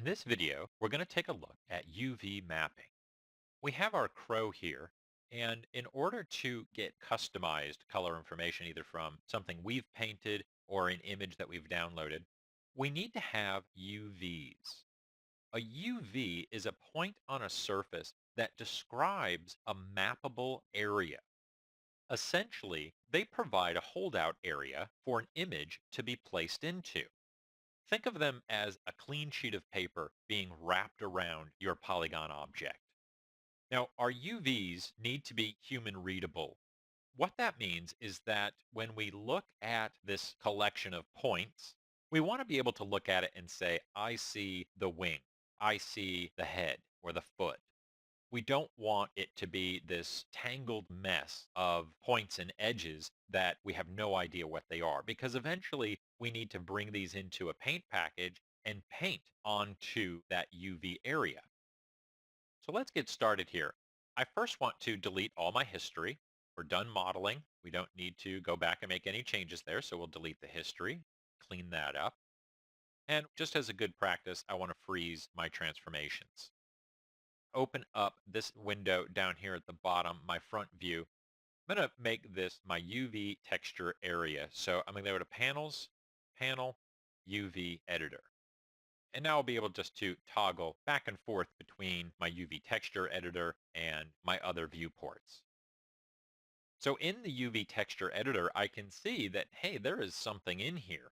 In this video, we're going to take a look at UV mapping. We have our crow here, and in order to get customized color information either from something we've painted or an image that we've downloaded, we need to have UVs. A UV is a point on a surface that describes a mappable area. Essentially, they provide a holdout area for an image to be placed into. Think of them as a clean sheet of paper being wrapped around your Polygon object. Now, our UVs need to be human readable. What that means is that when we look at this collection of points, we want to be able to look at it and say, I see the wing, I see the head or the foot. We don't want it to be this tangled mess of points and edges that we have no idea what they are, because eventually we need to bring these into a paint package and paint onto that UV area. So let's get started here. I first want to delete all my history. We're done modeling. We don't need to go back and make any changes there, so we'll delete the history, clean that up. And just as a good practice, I want to freeze my transformations. Open up this window down here at the bottom, my front view. I'm going to make this my UV texture area. So I'm going to go to Panels, Panel, UV Editor. And now I'll be able just to toggle back and forth between my UV texture editor and my other viewports. So in the UV texture editor, I can see that, hey, there is something in here.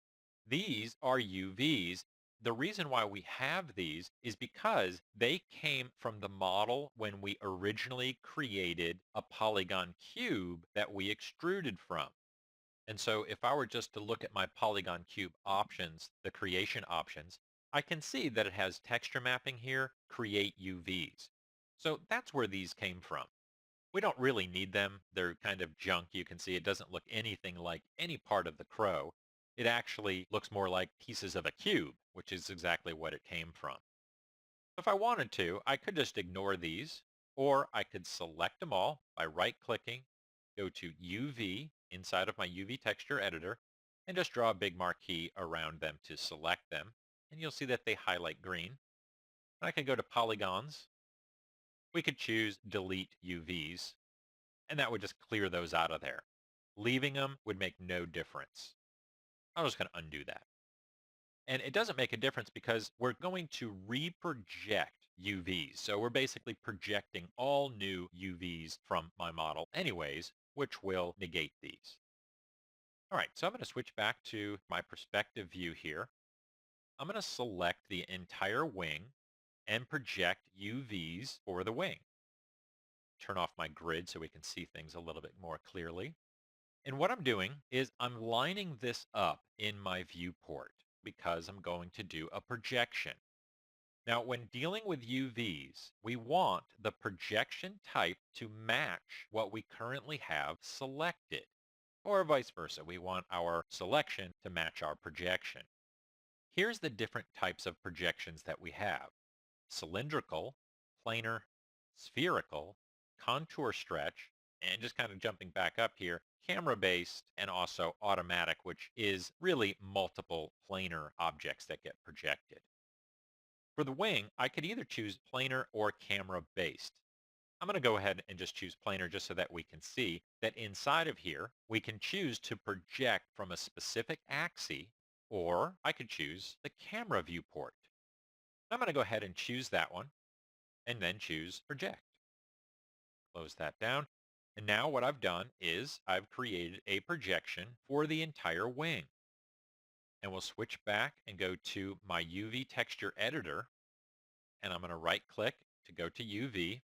These are UVs. The reason why we have these is because they came from the model when we originally created a polygon cube that we extruded from. And so if I were just to look at my polygon cube options, the creation options, I can see that it has texture mapping here, create UVs. So that's where these came from. We don't really need them. They're kind of junk. You can see it doesn't look anything like any part of the crow. It actually looks more like pieces of a cube, which is exactly what it came from. If I wanted to, I could just ignore these, or I could select them all by right-clicking, go to UV inside of my UV texture editor, and just draw a big marquee around them to select them. And you'll see that they highlight green. I could go to polygons. We could choose delete UVs, and that would just clear those out of there. Leaving them would make no difference. I'm just going to undo that. And it doesn't make a difference because we're going to reproject UVs. So we're basically projecting all new UVs from my model anyways, which will negate these. All right, so I'm going to switch back to my perspective view here. I'm going to select the entire wing and project UVs for the wing. Turn off my grid so we can see things a little bit more clearly. And what I'm doing is I'm lining this up in my viewport because I'm going to do a projection. Now, when dealing with UVs, we want the projection type to match what we currently have selected, or vice versa. We want our selection to match our projection. Here's the different types of projections that we have: cylindrical, planar, spherical, contour stretch, and just kind of jumping back up here, camera-based and also automatic, which is really multiple planar objects that get projected. For the wing, I could either choose planar or camera-based. I'm going to go ahead and just choose planar just so that we can see that inside of here, we can choose to project from a specific axis, or I could choose the camera viewport. I'm going to go ahead and choose that one and then choose project. Close that down. And now what I've done is I've created a projection for the entire wing. And we'll switch back and go to my UV texture editor. And I'm going to right click to go to UV,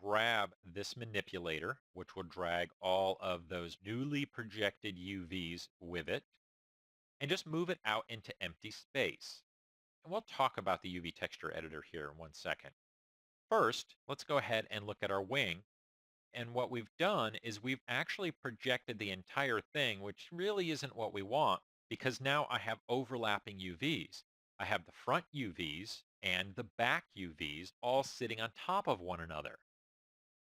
grab this manipulator, which will drag all of those newly projected UVs with it, and just move it out into empty space. And we'll talk about the UV texture editor here in one second. First, let's go ahead and look at our wing. And what we've done is we've actually projected the entire thing, which really isn't what we want, because now I have overlapping UVs. I have the front UVs and the back UVs all sitting on top of one another.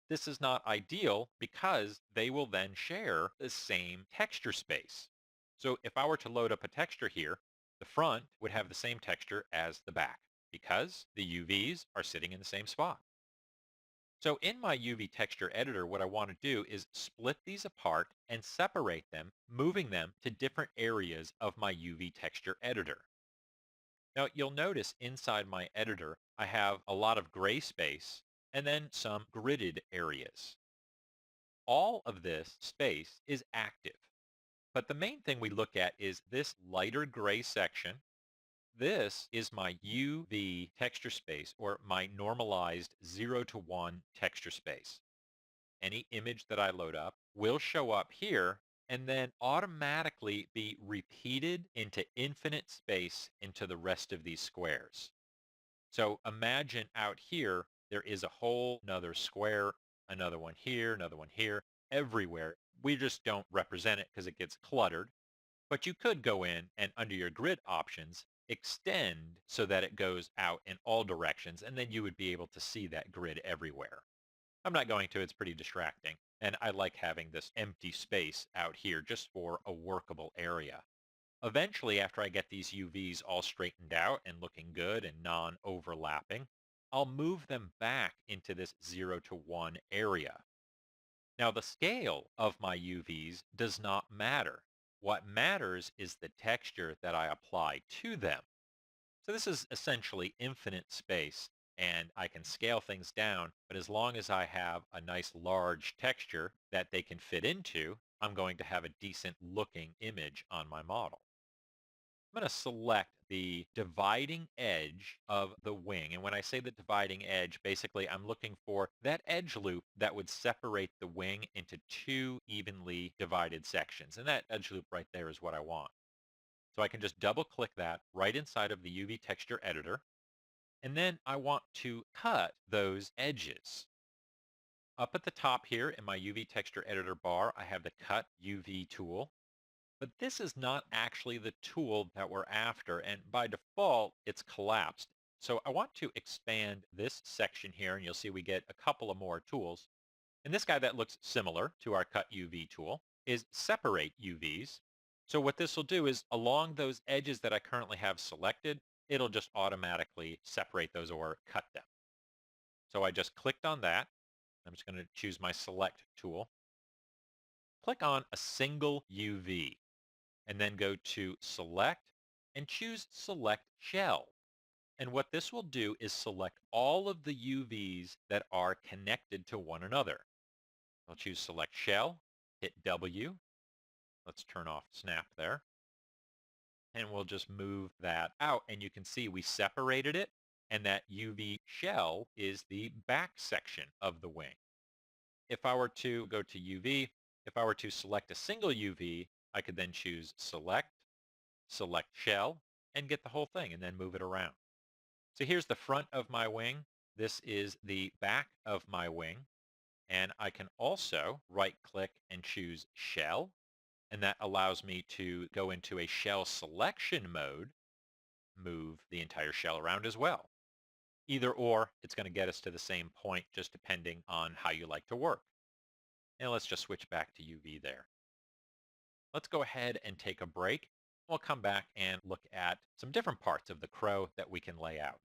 This is not ideal because they will then share the same texture space. So if I were to load up a texture here, the front would have the same texture as the back. because the UVs are sitting in the same spot. So in my UV texture editor, what I want to do is split these apart and separate them, moving them to different areas of my UV texture editor. Now you'll notice inside my editor, I have a lot of gray space and then some gridded areas. All of this space is active, but the main thing we look at is this lighter gray section. This is my UV texture space, or my normalized 0 to 1 texture space. Any image that I load up will show up here and then automatically be repeated into infinite space into the rest of these squares. So imagine out here, there is a whole another square, another one here, another one here, everywhere. We just don't represent it because it gets cluttered. But you could go in and under your grid options, extend so that it goes out in all directions, and then you would be able to see that grid everywhere. I'm not going to, it's pretty distracting. And I like having this empty space out here just for a workable area. Eventually, after I get these UVs all straightened out and looking good and non-overlapping, I'll move them back into this 0 to 1 area. Now, the scale of my UVs does not matter. What matters is the texture that I apply to them. So this is essentially infinite space, and I can scale things down, but as long as I have a nice large texture that they can fit into, I'm going to have a decent looking image on my model. I'm going to select the dividing edge of the wing. And when I say the dividing edge, basically I'm looking for that edge loop that would separate the wing into two evenly divided sections. And that edge loop right there is what I want. So I can just double click that right inside of the UV texture editor. And then I want to cut those edges. Up at the top here in my UV texture editor bar, I have the cut UV tool. But this is not actually the tool that we're after, and by default, it's collapsed. So I want to expand this section here, and you'll see we get a couple of more tools. And this guy that looks similar to our Cut UV tool is Separate UVs. So what this will do is along those edges that I currently have selected, it'll just automatically separate those or cut them. So I just clicked on that. I'm just going to choose my Select tool. Click on a single UV and then go to Select and choose Select Shell. And what this will do is select all of the UVs that are connected to one another. I'll choose Select Shell, hit W. Let's turn off Snap there. And we'll just move that out. And you can see we separated it. And that UV shell is the back section of the wing. If I were to go to UV, if I were to select a single UV, I could then choose Select, Select Shell, and get the whole thing and then move it around. So here's the front of my wing. This is the back of my wing. And I can also right-click and choose Shell. And that allows me to go into a shell selection mode, move the entire shell around as well. Either or, it's going to get us to the same point just depending on how you like to work. And let's just switch back to UV there. Let's go ahead and take a break. We'll come back and look at some different parts of the crow that we can lay out.